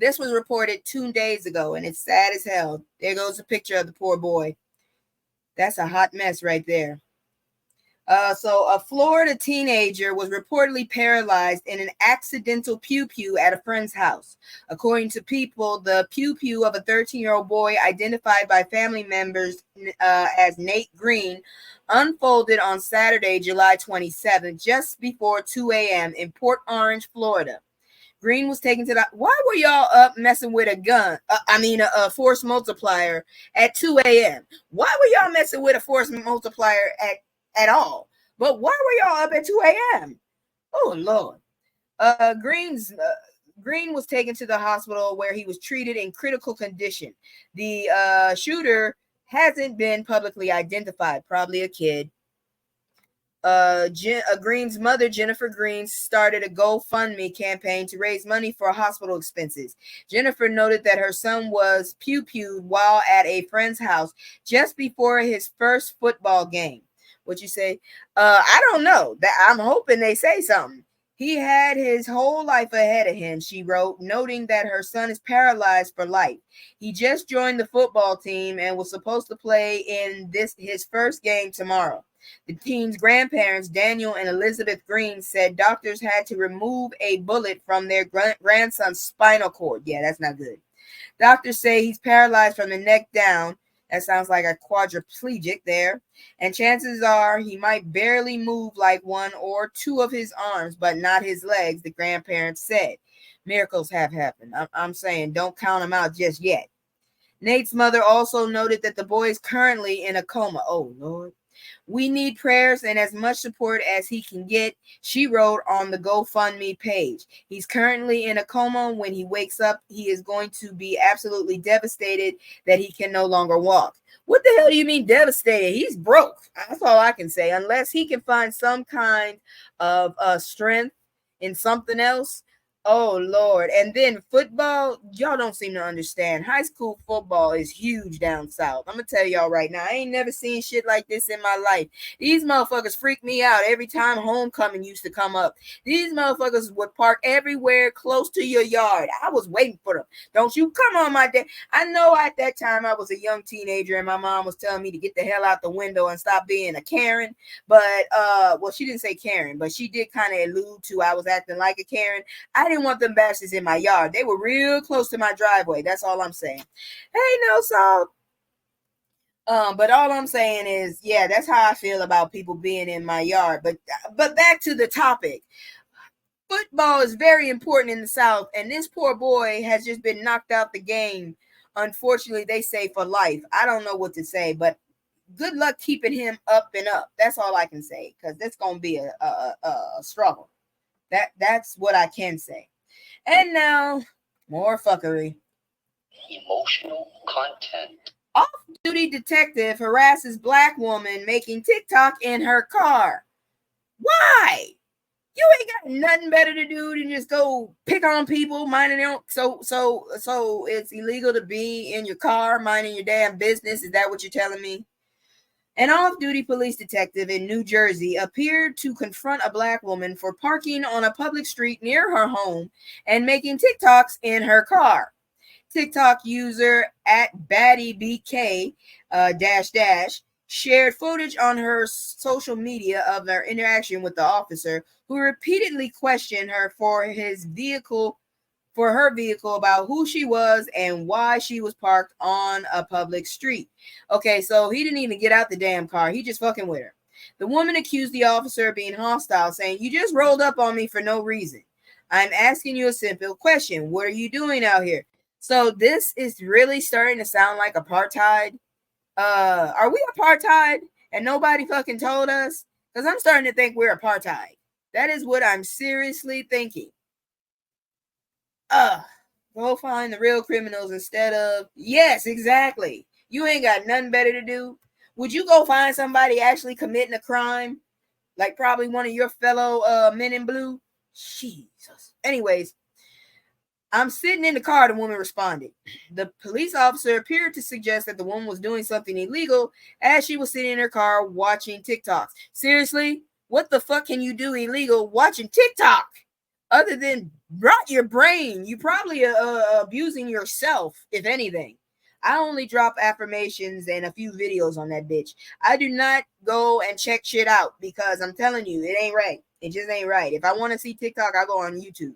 This was reported 2 days ago, and it's sad as hell. There goes a picture of the poor boy. That's a hot mess right there. So a Florida teenager was reportedly paralyzed in an accidental pew-pew at a friend's house. According to People, the pew-pew of a 13-year-old boy identified by family members as Nate Green unfolded on Saturday, July 27th, just before 2 a.m. in Port Orange, Florida. Green was taken to the... Why were y'all up messing with a gun? A force multiplier at 2 a.m.? Why were y'all messing with a force multiplier at all? But why were y'all up at 2 a.m.? Oh, Lord. Green was taken to the hospital where he was treated in critical condition. The shooter hasn't been publicly identified, probably a kid. Green's mother, Jennifer Green, started a GoFundMe campaign to raise money for hospital expenses. Jennifer noted that her son was pew-pewed while at a friend's house just before his first football game. What you say? I don't know. That I'm hoping they say something. He had his whole life ahead of him, she wrote, noting that her son is paralyzed for life. He just joined the football team and was supposed to play in his first game tomorrow. The teen's grandparents, Daniel and Elizabeth Green, said doctors had to remove a bullet from their grandson's spinal cord. Yeah, that's not good. Doctors say he's paralyzed from the neck down. That sounds like a quadriplegic there. And chances are he might barely move like one or two of his arms, but not his legs, the grandparents said. Miracles have happened. I'm saying don't count them out just yet. Nate's mother also noted that the boy is currently in a coma. Oh, Lord. We need prayers and as much support as he can get, she wrote on the GoFundMe page. He's currently in a coma. When he wakes up, he is going to be absolutely devastated that he can no longer walk. What the hell do you mean devastated? He's broke. That's all I can say. Unless he can find some kind of strength in something else. Oh, Lord. And then football, y'all don't seem to understand. High school football is huge down south. I'm going to tell y'all right now, I ain't never seen shit like this in my life. These motherfuckers freak me out every time homecoming used to come up. These motherfuckers would park everywhere close to your yard. I was waiting for them. Don't you come on my day. I know at that time I was a young teenager and my mom was telling me to get the hell out the window and stop being a Karen. But, well, she didn't say Karen, but she did kind of allude to I was acting like a Karen. I didn't want them bastards in my yard. They were real close to my driveway. That's all I'm saying. Hey, no salt. But all I'm saying is, yeah, that's how I feel about people being in my yard. But back to the topic. Football is very important in the South, and this poor boy has just been knocked out the game. Unfortunately, they say for life. I don't know what to say, but good luck keeping him up and up. That's all I can say, because it's going to be a struggle. That's what I can say. And now, more fuckery. Emotional content. Off-duty detective harasses black woman making TikTok in her car. Why? You ain't got nothing better to do than just go pick on people, minding their own. So it's illegal to be in your car, minding your damn business. Is that what you're telling me? An off-duty police detective in New Jersey appeared to confront a black woman for parking on a public street near her home and making TikToks in her car. TikTok user at BaddieBK shared footage on her social media of their interaction with the officer, who repeatedly questioned her for her vehicle about who she was and why she was parked on a public street. Okay, so he didn't even get out the damn car. He just fucking with her. The woman accused the officer of being hostile, saying, "You just rolled up on me for no reason. I'm asking you a simple question. What are you doing out here?" So this is really starting to sound like apartheid. Are we apartheid and nobody fucking told us? Because I'm starting to think we're apartheid. That is what I'm seriously thinking. Go find the real criminals instead of... Yes, exactly. You ain't got nothing better to do. Would you go find somebody actually committing a crime? Like probably one of your fellow men in blue? Jesus. Anyways, I'm sitting in the car, the woman responded. The police officer appeared to suggest that the woman was doing something illegal as she was sitting in her car watching TikToks. Seriously? What the fuck can you do illegal watching TikTok? Other than rot your brain, you probably abusing yourself, if anything. I only drop affirmations and a few videos on that bitch. I do not go and check shit out because I'm telling you, it ain't right. It just ain't right. If I want to see TikTok, I go on YouTube.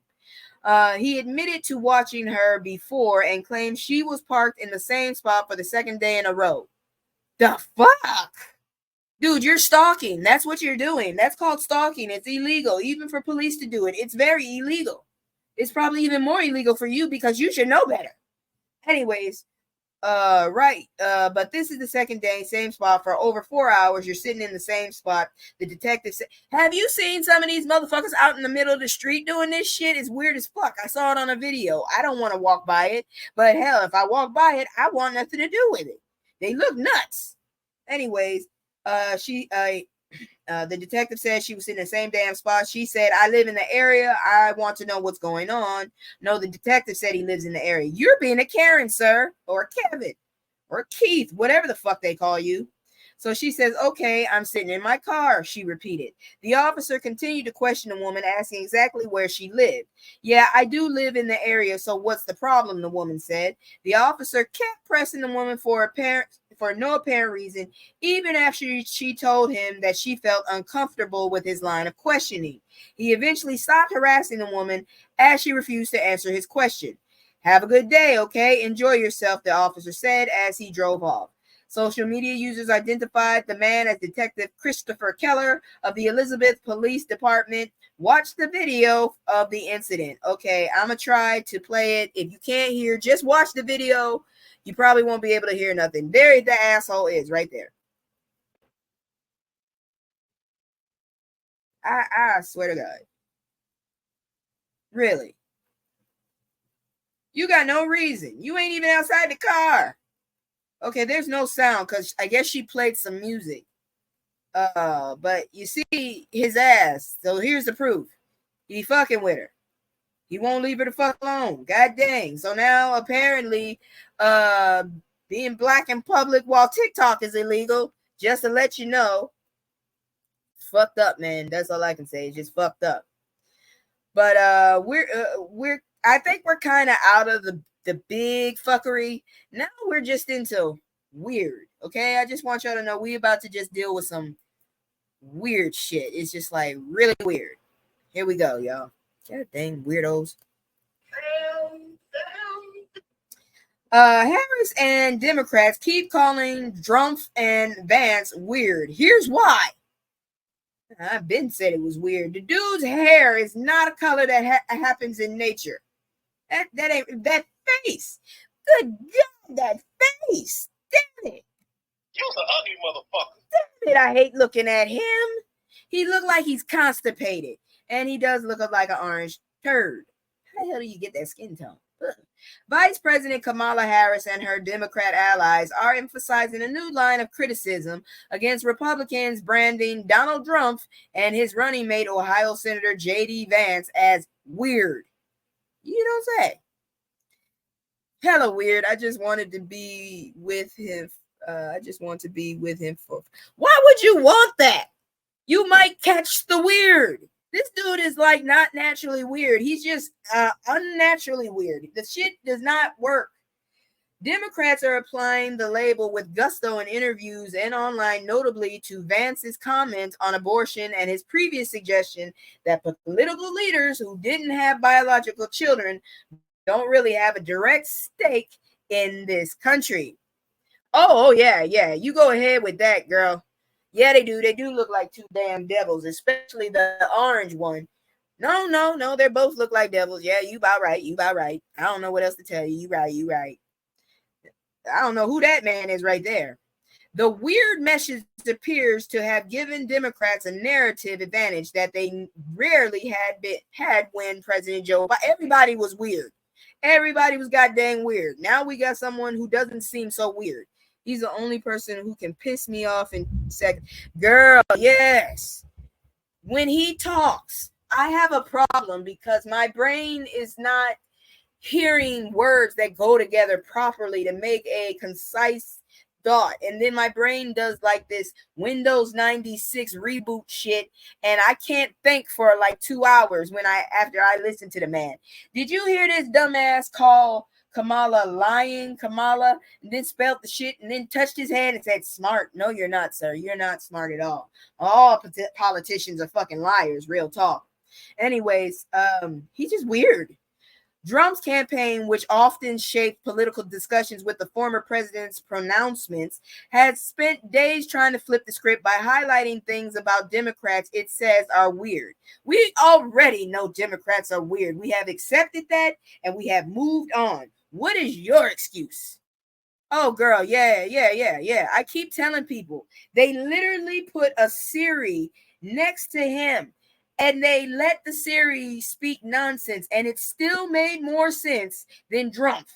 He admitted to watching her before and claimed she was parked in the same spot for the second day in a row. The fuck? Dude, you're stalking. That's what you're doing. That's called stalking. It's illegal, even for police to do it. It's very illegal. It's probably even more illegal for you because you should know better. Anyways, right. But this is the second day, same spot for over 4 hours. You're sitting in the same spot. The detective said, have you seen some of these motherfuckers out in the middle of the street doing this shit? It's weird as fuck. I saw it on a video. I don't want to walk by it, but hell, if I walk by it, I want nothing to do with it. They look nuts. Anyways, the detective said she was in the same damn spot. She said, I live in the area. I want to know what's going on. No, the detective said he lives in the area. You're being a Karen, sir, or Kevin, or Keith, whatever the fuck they call you. So she says, okay, I'm sitting in my car, she repeated. The officer continued to question the woman, asking exactly where she lived. Yeah, I do live in the area, so what's the problem, the woman said. The officer kept pressing the woman for no apparent reason, even after she told him that she felt uncomfortable with his line of questioning. He eventually stopped harassing the woman as she refused to answer his question. Have a good day, okay? Enjoy yourself, the officer said as he drove off. Social media users identified the man as Detective Christopher Keller of the Elizabeth Police Department. Watch the video of the incident. Okay, I'm going to try to play it. If you can't hear, just watch the video. You probably won't be able to hear nothing. There the asshole is right there. I swear to God. Really? You got no reason. You ain't even outside the car. Okay, there's no sound because I guess she played some music. But you see his ass. So here's the proof. He fucking with her. He won't leave her the fuck alone. God dang. So now apparently being black in public while TikTok is illegal, just to let you know. Fucked up, man. That's all I can say. It's just fucked up. But we're I think we're kind of out of the big fuckery. Now we're just into weird. Okay, I just want y'all to know we about to just deal with some weird shit. It's just like really weird. Here we go, y'all. God dang weirdos. Harris and Democrats keep calling Trump and Vance weird. Here's why. I've been said it was weird. The dude's hair is not a color that happens in nature. That ain't that face. Good God, that face. Damn it. You're an ugly motherfucker. Damn it, I hate looking at him. He looked like he's constipated. And he does look like an orange turd. How the hell do you get that skin tone? Ugh. Vice President Kamala Harris and her Democrat allies are emphasizing a new line of criticism against Republicans branding Donald Trump and his running mate, Ohio Senator J.D. Vance, as weird. You don't say. Hella weird. I just wanted to be with him. I just want to be with him for. Why would you want that? You might catch the weird. This dude is like not naturally weird. He's just unnaturally weird. The shit does not work. Democrats are applying the label with gusto in interviews and online, notably to Vance's comments on abortion and his previous suggestion that political leaders who didn't have biological children don't really have a direct stake in this country. Oh yeah. You go ahead with that, girl. Yeah, they do. They do look like two damn devils, especially the orange one. No. They both look like devils. Yeah, you about right. I don't know what else to tell you. You right. I don't know who that man is right there. The weird message appears to have given Democrats a narrative advantage that they rarely had when President Joe Biden. Everybody was weird. Everybody was goddamn weird. Now we got someone who doesn't seem so weird. He's the only person who can piss me off in seconds. Girl, yes. When he talks, I have a problem because my brain is not hearing words that go together properly to make a concise thought, and then my brain does like this Windows 96 reboot shit, and I can't think for like 2 hours after I listen to the man. Did you hear this dumbass call Kamala lying? Kamala, and then spelled the shit, and then touched his hand and said, "Smart." No, you're not, sir. You're not smart at all. All politicians are fucking liars. Real talk. Anyways, he's just weird. Trump's campaign, which often shaped political discussions with the former president's pronouncements, has spent days trying to flip the script by highlighting things about Democrats it says are weird. We already know Democrats are weird. We have accepted that and we have moved on. What is your excuse? Oh, girl, yeah. I keep telling people, they literally put a Siri next to him and they let the Siri speak nonsense, and it still made more sense than Trump.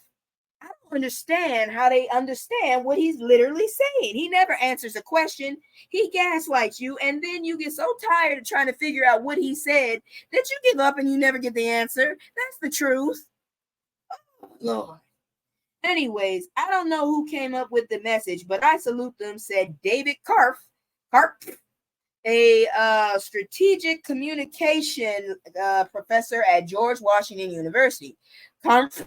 I don't understand how they understand what he's literally saying. He never answers a question. He gaslights you, and then you get so tired of trying to figure out what he said that you give up and you never get the answer. That's the truth. Oh, Lord. Anyways, I don't know who came up with the message, but I salute them, said David Karpf, a strategic communication professor at George Washington University. Karpf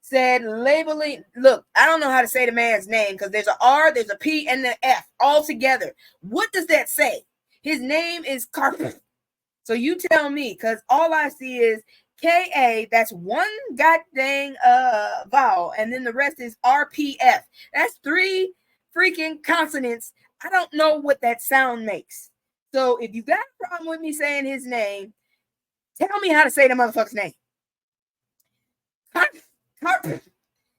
said labeling, look, I don't know how to say the man's name because there's an R, there's a P, and the F all together. What does that say? His name is Karpf. So you tell me, because all I see is K-A, that's one goddamn vowel, and then the rest is R-P-F. That's 3 freaking consonants. I don't know what that sound makes. So if you got a problem with me saying his name, tell me how to say the motherfucker's name. Harper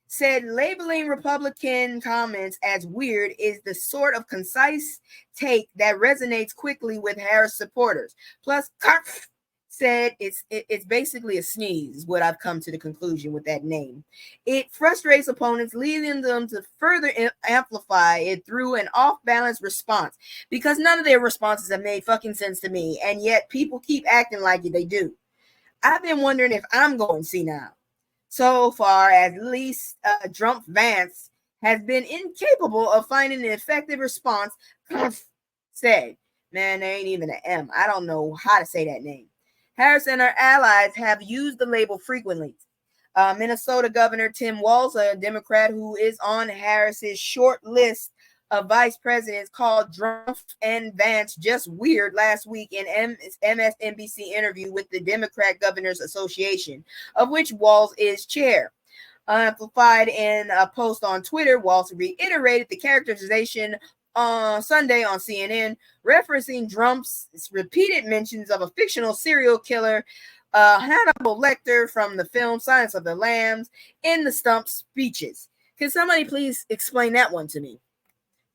said labeling Republican comments as weird is the sort of concise take that resonates quickly with Harris supporters. Plus, Karpf said it's basically a sneeze, is what I've come to the conclusion with that name. It frustrates opponents, leading them to further amplify it through an off-balance response, because none of their responses have made fucking sense to me, and yet people keep acting like they do. I've been wondering if I'm going senile. So far, at least Trump Vance has been incapable of finding an effective response. Said, man, there ain't even an M. I don't know how to say that name. Harris and her allies have used the label frequently. Minnesota Governor Tim Walz, a Democrat who is on Harris's short list of vice presidents, called Trump and Vance just weird last week in MSNBC interview with the Democrat Governors Association, of which Walz is chair. Amplified in a post on Twitter, Walz reiterated the characterization on Sunday on CNN, referencing Trump's repeated mentions of a fictional serial killer, Hannibal Lecter, from the film Silence of the Lambs in the stump speeches. Can somebody please explain that one to me?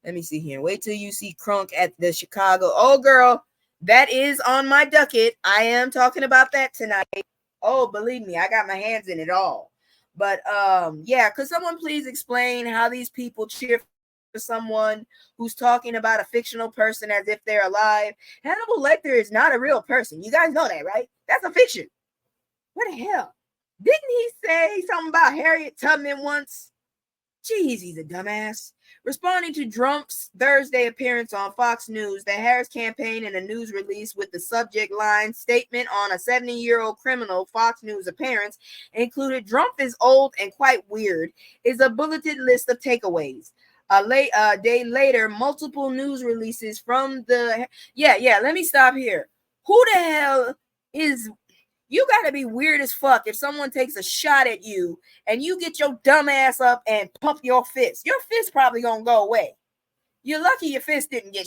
Let me see here. Wait till you see Crunk at the Chicago. Oh, girl, that is on my docket. I am talking about that tonight. Oh, believe me, I got my hands in it all. But yeah, could someone please explain how these people cheer for someone who's talking about a fictional person as if they're alive? Hannibal Lecter is not a real person. You guys know that, right? That's a fiction. What the hell? Didn't he say something about Harriet Tubman once? Jeez, he's a dumbass. Responding to Trump's Thursday appearance on Fox News, the Harris campaign, in a news release with the subject line "Statement on a 70-year-old criminal," Fox News appearance included "Trump is old and quite weird," is a bulleted list of takeaways. A day later, multiple news releases from the... Yeah, let me stop here. Who the hell is... You got to be weird as fuck if someone takes a shot at you and you get your dumb ass up and pump your fist. Your fist probably going to go away. You're lucky your fist didn't get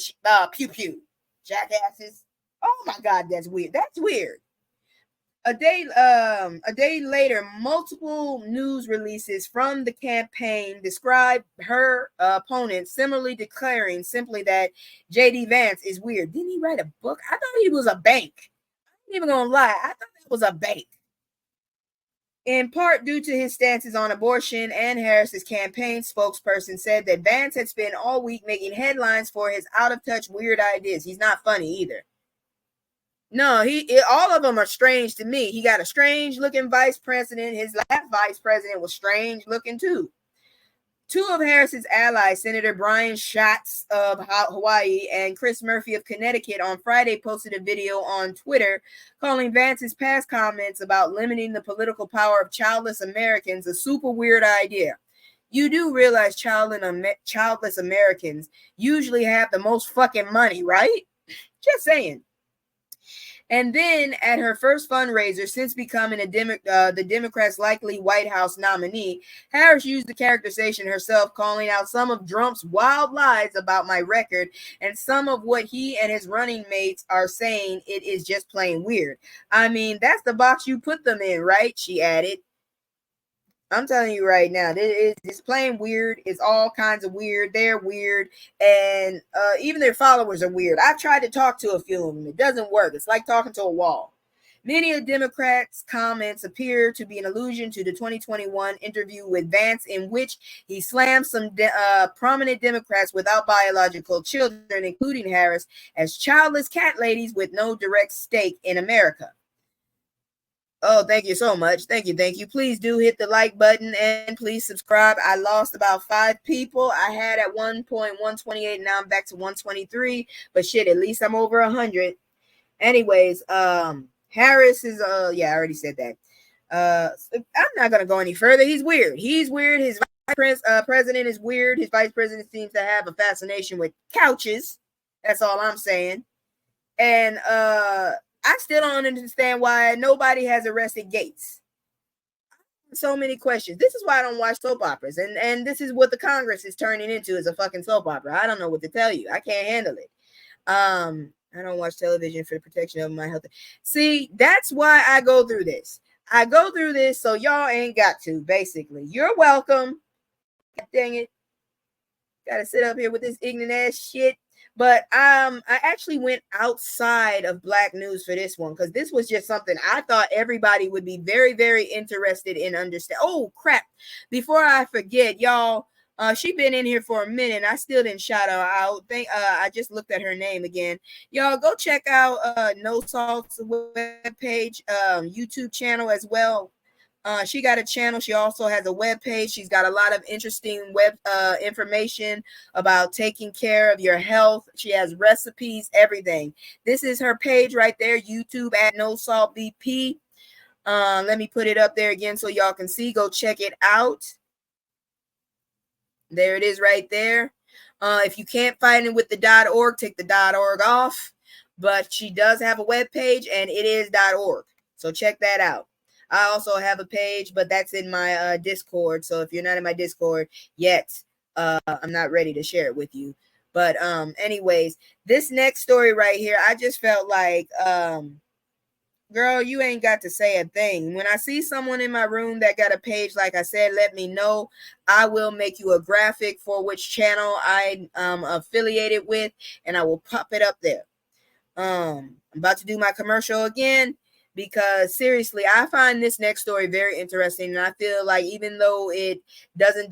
pew-pew. Jackasses. Oh my God, that's weird. That's weird. A day later, multiple news releases from the campaign describe her opponent similarly declaring simply that J.D. Vance is weird. Didn't he write a book? I thought he was a bank. I'm not even gonna lie. I thought that was a bank. In part due to his stances on abortion, and Harris's campaign spokesperson said that Vance had spent all week making headlines for his out-of-touch weird ideas. He's not funny either. No, all of them are strange to me. He got a strange-looking vice president. His last vice president was strange-looking too. Two of Harris's allies, Senator Brian Schatz of Hawaii and Chris Murphy of Connecticut, on Friday posted a video on Twitter calling Vance's past comments about limiting the political power of childless Americans a super weird idea. You do realize childless Americans usually have the most fucking money, right? Just saying. And then at her first fundraiser since becoming the Democrats' likely White House nominee, Harris used the characterization herself, calling out some of Trump's wild lies about my record and some of what he and his running mates are saying. It is just plain weird. I mean, that's the box you put them in, right? She added. I'm telling you right now, it's plain weird. It's all kinds of weird. They're weird. And even their followers are weird. I've tried to talk to a few of them. It doesn't work. It's like talking to a wall. Many of Democrats' comments appear to be an allusion to the 2021 interview with Vance, in which he slammed some prominent Democrats without biological children, including Harris, as childless cat ladies with no direct stake in America. Oh, thank you so much. Thank you. Please do hit the like button and please subscribe. I lost about 5 people. I had at one point 128, now I'm back to 123. But shit, at least I'm over 100. Anyways, Harris is yeah, I already said that. I'm not gonna go any further. He's weird. His vice president is weird. His vice president seems to have a fascination with couches. That's all I'm saying. And I still don't understand why nobody has arrested Gates. So many questions. This is why I don't watch soap operas. And this is what the Congress is turning into, is a fucking soap opera. I don't know what to tell you. I can't handle it. I don't watch television for the protection of my health. See, that's why I go through this. I go through this so y'all ain't got to, basically. You're welcome. Dang it. Gotta sit up here with this ignorant ass shit. But I actually went outside of Black news for this one because this was just something I thought everybody would be very, very interested in understand. Oh, crap. Before I forget, y'all, she been in here for a minute. I still didn't shout her out. I just looked at her name again. Y'all go check out No Salt's webpage, YouTube channel as well. She got a channel. She also has a web page. She's got a lot of interesting web information about taking care of your health. She has recipes, everything. This is her page right there, YouTube at No Salt BP. Let me put it up there again so y'all can see. Go check it out. There it is right there. If you can't find it with the .org, take the .org off. But she does have a web page, and it is .org. So check that out. I also have a page, but that's in my Discord. So if you're not in my Discord yet, I'm not ready to share it with you. But anyways, this next story right here, I just felt like, girl, you ain't got to say a thing. When I see someone in my room that got a page, like I said, let me know. I will make you a graphic for which channel I'm affiliated with, and I will pop it up there. I'm about to do my commercial again. Because seriously, I find this next story very interesting. And I feel like even though it doesn't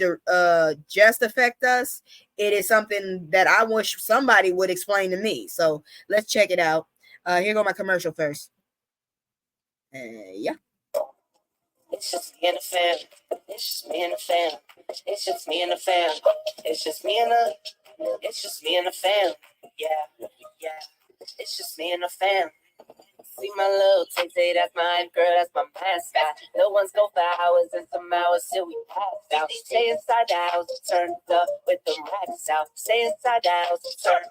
just affect us, it is something that I wish somebody would explain to me. So let's check it out. Here go my commercial first. Yeah. It's just me and the fam. It's just me and the fam. It's just me and the fam. It's just me and the fam. Yeah. It's just me and the fam. See my little tay, that's my girl, that's my mascot. No one's go for hours and some hours till we pass out. Stay inside the house, turned up with the racks out. Stay inside the house, turn.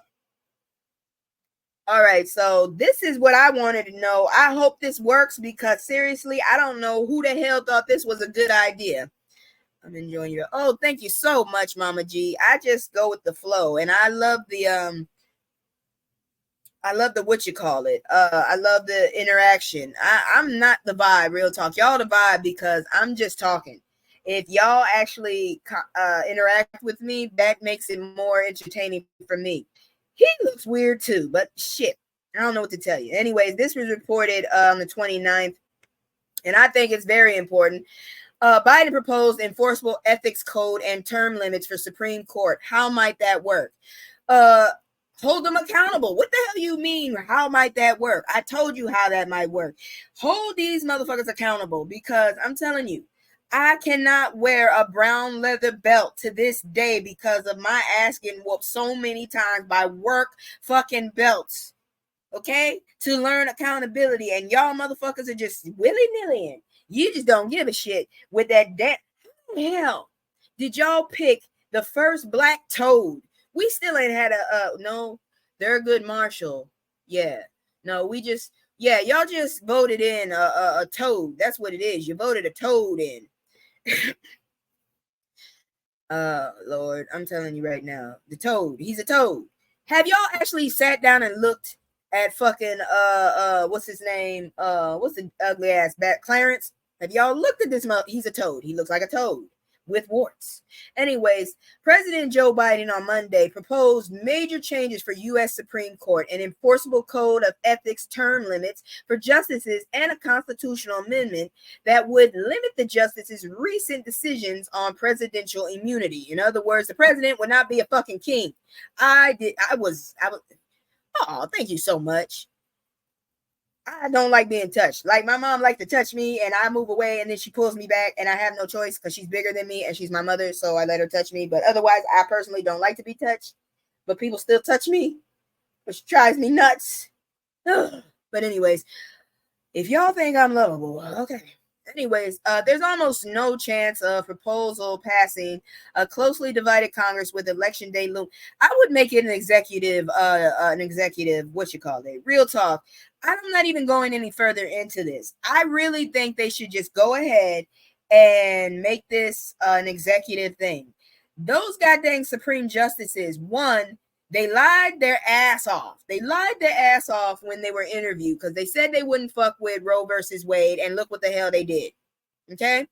All right, so this is what I wanted to know. I hope this works because seriously, I don't know who the hell thought this was a good idea. I'm enjoying your. Oh, thank you so much, Mama G. I just go with the flow, and I love the what you call it. I love the interaction. I'm not the vibe, real talk. Y'all the vibe because I'm just talking. If y'all actually interact with me, that makes it more entertaining for me. He looks weird too, but shit, I don't know what to tell you. Anyways, this was reported on the 29th, and I think it's very important. Biden proposed enforceable ethics code and term limits for Supreme Court. How might that work? Hold them accountable. What the hell do you mean? How might that work? I told you how that might work. Hold these motherfuckers accountable because I'm telling you, I cannot wear a brown leather belt to this day because of my ass getting whooped so many times by work fucking belts. Okay? To learn accountability. And y'all motherfuckers are just willy-nilly. You just don't give a shit with that debt. Hell, did y'all pick the first black toad? We still ain't had no, Thurgood Marshall. Yeah. No, y'all just voted in a toad. That's what it is. You voted a toad in. Lord, I'm telling you right now, the toad, he's a toad. Have y'all actually sat down and looked at fucking what's his name? What's the ugly ass bat? Clarence? Have y'all looked at this? He's a toad. He looks like a toad with warts. Anyways, President Joe Biden on Monday proposed major changes for U.S. Supreme Court, an enforceable code of ethics term limits for justices, and a constitutional amendment that would limit the justices' recent decisions on presidential immunity. In other words, the president would not be a fucking king. Oh, thank you so much. I don't like being touched. Like, my mom likes to touch me and I move away and then she pulls me back and I have no choice because she's bigger than me and she's my mother, so I let her touch me. But otherwise, I personally don't like to be touched. But people still touch me, which drives me nuts. But anyways, if y'all think I'm lovable, okay. Anyways, there's almost no chance of proposal passing a closely divided Congress with election day loom. I would make it an executive, real talk. I'm not even going any further into this. I really think they should just go ahead and make this an executive thing. Those goddamn Supreme Justices, one, they lied their ass off. They lied their ass off when they were interviewed because they said they wouldn't fuck with Roe versus Wade, and look what the hell they did. Okay?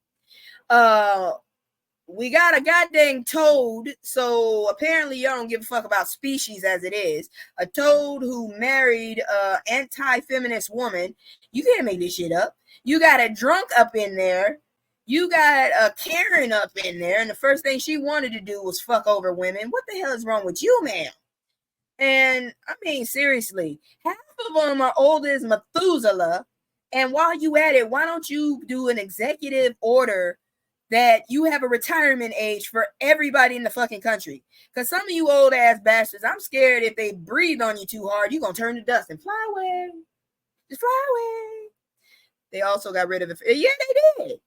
We got a goddamn toad, so apparently y'all don't give a fuck about species as it is. A toad who married an anti-feminist woman. You can't make this shit up. You got a drunk up in there. You got a Karen up in there, and the first thing she wanted to do was fuck over women. What the hell is wrong with you, ma'am? And I mean, seriously, half of them are old as Methuselah. And while you at it, why don't you do an executive order that you have a retirement age for everybody in the fucking country? Because some of you old ass bastards, I'm scared if they breathe on you too hard, you're going to turn to dust and fly away. Just fly away. They also got rid of it. Yeah, they did.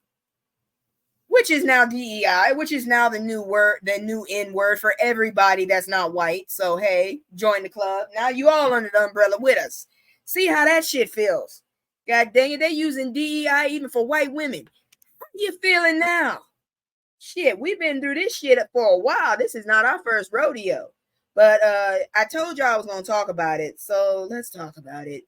Which is now DEI, which is now the new word, the new N word for everybody that's not white. So, hey, join the club. Now you all under the umbrella with us. See how that shit feels. God dang it, they using DEI even for white women. How you feeling now? Shit, we've been through this shit for a while. This is not our first rodeo. But I told y'all I was going to talk about it. So let's talk about it.